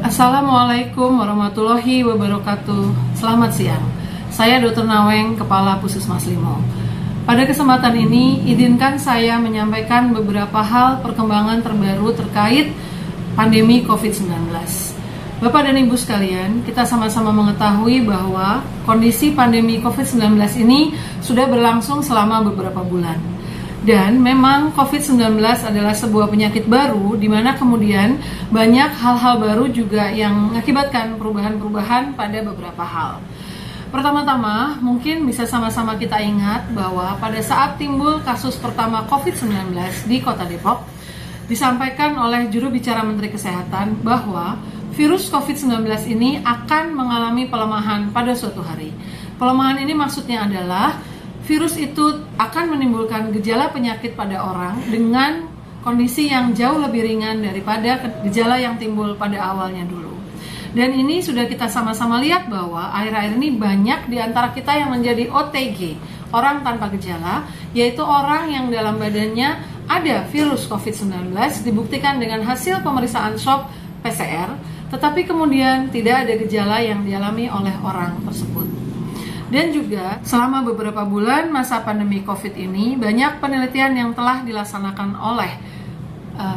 Assalamualaikum warahmatullahi wabarakatuh. Selamat siang. Saya Dr. Naweng, Kepala Puskesmas Limo. Pada kesempatan ini, izinkan saya menyampaikan beberapa hal perkembangan terbaru terkait pandemi COVID-19. Bapak dan Ibu sekalian, kita sama-sama mengetahui bahwa kondisi pandemi COVID-19 ini sudah berlangsung selama beberapa bulan. Dan memang COVID-19 adalah sebuah penyakit baru di mana kemudian banyak hal-hal baru juga yang mengakibatkan perubahan-perubahan pada beberapa hal. Pertama-tama, mungkin bisa sama-sama kita ingat bahwa pada saat timbul kasus pertama COVID-19 di Kota Depok, disampaikan oleh juru bicara Menteri Kesehatan bahwa virus COVID-19 ini akan mengalami pelemahan pada suatu hari. Pelemahan ini maksudnya adalah virus itu akan menimbulkan gejala penyakit pada orang dengan kondisi yang jauh lebih ringan daripada gejala yang timbul pada awalnya dulu. Dan ini sudah kita sama-sama lihat bahwa akhir-akhir ini banyak di antara kita yang menjadi OTG, orang tanpa gejala, yaitu orang yang dalam badannya ada virus COVID-19 dibuktikan dengan hasil pemeriksaan swab PCR, tetapi kemudian tidak ada gejala yang dialami oleh orang tersebut. Dan juga selama beberapa bulan masa pandemi COVID ini banyak penelitian yang telah dilaksanakan oleh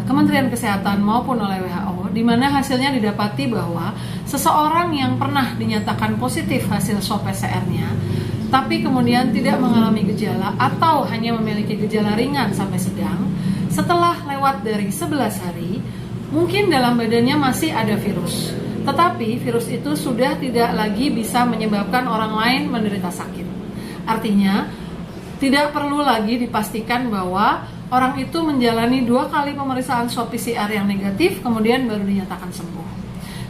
Kementerian Kesehatan maupun oleh WHO, di mana hasilnya didapati bahwa seseorang yang pernah dinyatakan positif hasil swab PCR-nya, tapi kemudian tidak mengalami gejala atau hanya memiliki gejala ringan sampai sedang, setelah lewat dari 11 hari, mungkin dalam badannya masih ada virus. Tetapi virus itu sudah tidak lagi bisa menyebabkan orang lain menderita sakit. Artinya, tidak perlu lagi dipastikan bahwa orang itu menjalani 2 kali pemeriksaan swab PCR yang negatif, kemudian baru dinyatakan sembuh.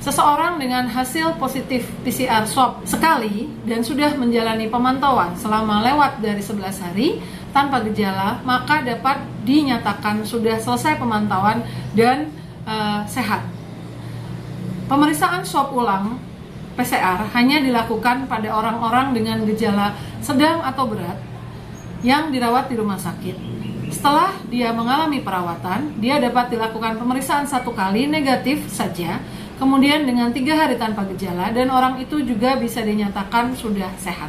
Seseorang dengan hasil positif PCR swab sekali dan sudah menjalani pemantauan selama lewat dari 11 hari tanpa gejala, maka dapat dinyatakan sudah selesai pemantauan dan sehat. Pemeriksaan swab ulang PCR hanya dilakukan pada orang-orang dengan gejala sedang atau berat yang dirawat di rumah sakit. Setelah dia mengalami perawatan, dia dapat dilakukan pemeriksaan 1 kali negatif saja, kemudian dengan 3 hari tanpa gejala, dan orang itu juga bisa dinyatakan sudah sehat.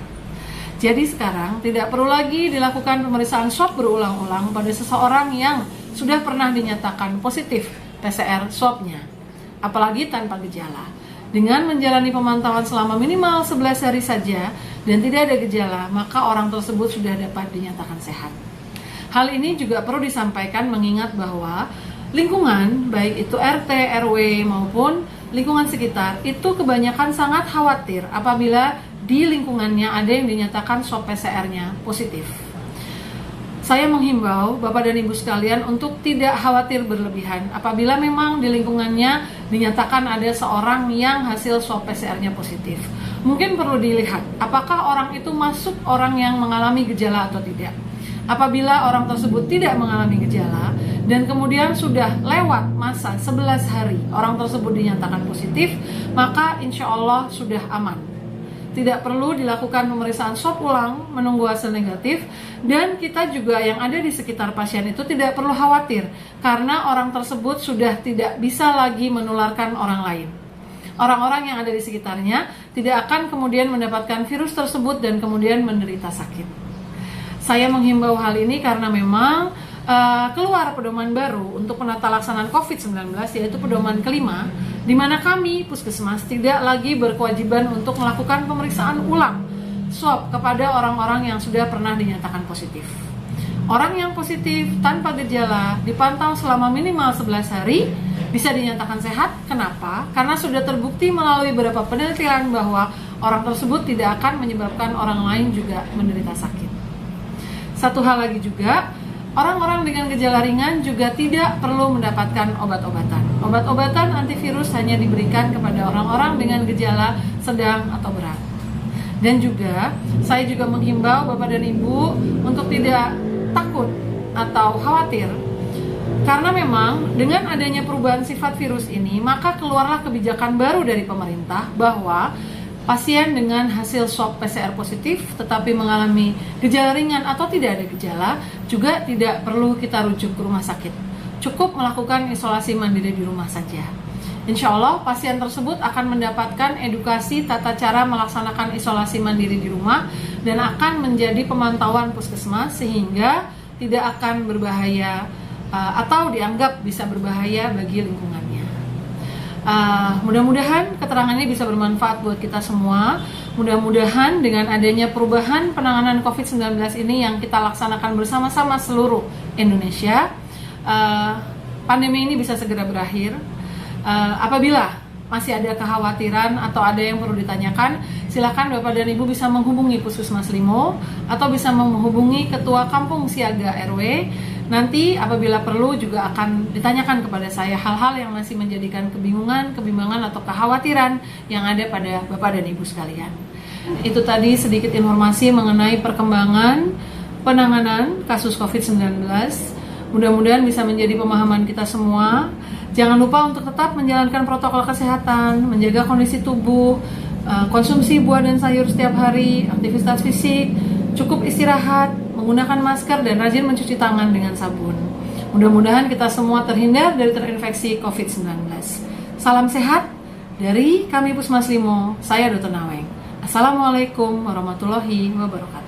Jadi sekarang tidak perlu lagi dilakukan pemeriksaan swab berulang-ulang pada seseorang yang sudah pernah dinyatakan positif PCR swabnya, apalagi tanpa gejala. Dengan menjalani pemantauan selama minimal 11 hari saja dan tidak ada gejala, maka orang tersebut sudah dapat dinyatakan sehat. Hal ini juga perlu disampaikan mengingat bahwa lingkungan, baik itu RT, RW maupun lingkungan sekitar, itu kebanyakan sangat khawatir apabila di lingkungannya ada yang dinyatakan swab PCR-nya positif. Saya menghimbau Bapak dan Ibu sekalian untuk tidak khawatir berlebihan apabila memang di lingkungannya dinyatakan ada seorang yang hasil swab PCR-nya positif. Mungkin perlu dilihat apakah orang itu masuk orang yang mengalami gejala atau tidak. Apabila orang tersebut tidak mengalami gejala dan kemudian sudah lewat masa 11 hari orang tersebut dinyatakan positif, maka insya Allah sudah aman. Tidak perlu dilakukan pemeriksaan swab ulang menunggu hasil negatif, dan kita juga yang ada di sekitar pasien itu tidak perlu khawatir karena orang tersebut sudah tidak bisa lagi menularkan orang lain. Orang-orang yang ada di sekitarnya tidak akan kemudian mendapatkan virus tersebut dan kemudian menderita sakit. Saya menghimbau hal ini karena memang keluar pedoman baru untuk penata laksanaan COVID-19, yaitu pedoman kelima, di mana kami Puskesmas tidak lagi berkewajiban untuk melakukan pemeriksaan ulang swab kepada orang-orang yang sudah pernah dinyatakan positif. Orang yang positif tanpa gejala dipantau selama minimal 11 hari bisa dinyatakan sehat. Kenapa? Karena sudah terbukti melalui beberapa penelitian bahwa orang tersebut tidak akan menyebabkan orang lain juga menderita sakit. Satu hal lagi juga, orang-orang dengan gejala ringan juga tidak perlu mendapatkan obat-obatan. Obat-obatan antivirus hanya diberikan kepada orang-orang dengan gejala sedang atau berat. Dan juga, saya juga menghimbau Bapak dan Ibu untuk tidak takut atau khawatir. Karena memang dengan adanya perubahan sifat virus ini, maka keluarlah kebijakan baru dari pemerintah bahwa pasien dengan hasil swab PCR positif tetapi mengalami gejala ringan atau tidak ada gejala juga tidak perlu kita rujuk ke rumah sakit. Cukup melakukan isolasi mandiri di rumah saja. Insya Allah pasien tersebut akan mendapatkan edukasi tata cara melaksanakan isolasi mandiri di rumah dan akan menjadi pemantauan puskesmas sehingga tidak akan berbahaya atau dianggap bisa berbahaya bagi lingkungannya. Mudah-mudahan keterangan ini bisa bermanfaat buat kita semua. Mudah-mudahan dengan adanya perubahan penanganan COVID-19 ini yang kita laksanakan bersama-sama seluruh Indonesia, pandemi ini bisa segera berakhir. Apabila masih ada kekhawatiran atau ada yang perlu ditanyakan, silakan Bapak dan Ibu bisa menghubungi Puskesmas Limo atau bisa menghubungi Ketua Kampung Siaga RW. Nanti apabila perlu juga akan ditanyakan kepada saya hal-hal yang masih menjadikan kebimbangan atau kekhawatiran yang ada pada Bapak dan Ibu sekalian. Itu tadi sedikit informasi mengenai perkembangan penanganan kasus COVID-19. Mudah-mudahan bisa menjadi pemahaman kita semua. Jangan lupa untuk tetap menjalankan protokol kesehatan, menjaga kondisi tubuh, konsumsi buah dan sayur setiap hari, aktivitas fisik, cukup istirahat, menggunakan masker, dan rajin mencuci tangan dengan sabun. Mudah-mudahan kita semua terhindar dari terinfeksi COVID-19. Salam sehat dari kami Puskesmas Limo, saya Dr. Naweng. Assalamualaikum warahmatullahi wabarakatuh.